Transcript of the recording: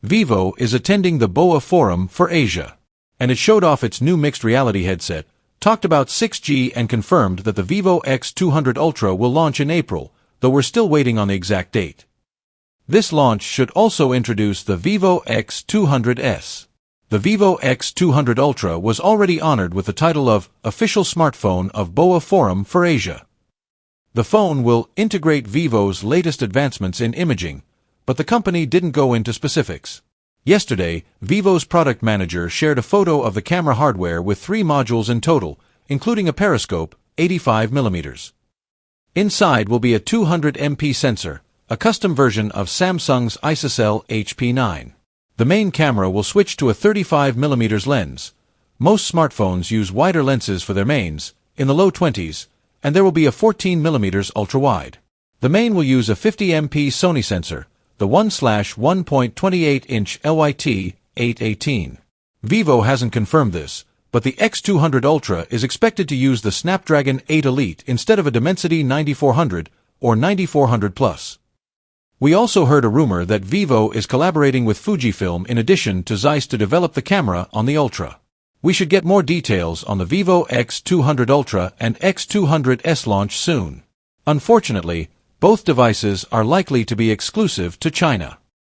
Vivo is attending the BOA Forum for Asia, and it showed off its new mixed reality headset, talked about 6G and confirmed that the Vivo X200 Ultra will launch in April, though we're still waiting on the exact date. This launch should also introduce the Vivo X200s. The Vivo X200 Ultra was already honored with the title of Official Smartphone of BOA Forum for Asia. The phone will integrate Vivo's latest advancements in imaging, but the company didn't go into specifics. Yesterday, Vivo's product manager shared a photo of the camera hardware with 3 modules in total, including a periscope, 85mm. Inside will be a 200MP sensor, a custom version of Samsung's ISOCELL HP9. The main camera will switch to a 35mm lens. Most smartphones use wider lenses for their mains, in the low 20s, and there will be a 14mm ultra-wide. The main will use a 50MP Sony sensor, the 1/1.28-inch LYT 818. Vivo hasn't confirmed this, but the X200 Ultra is expected to use the Snapdragon 8 Elite instead of a Dimensity 9400 or 9400 Plus. We also heard a rumor that Vivo is collaborating with Fujifilm in addition to Zeiss to develop the camera on the Ultra. We should get more details on the Vivo X200 Ultra and X200s launch soon. Unfortunately, both devices are likely to be exclusive to China.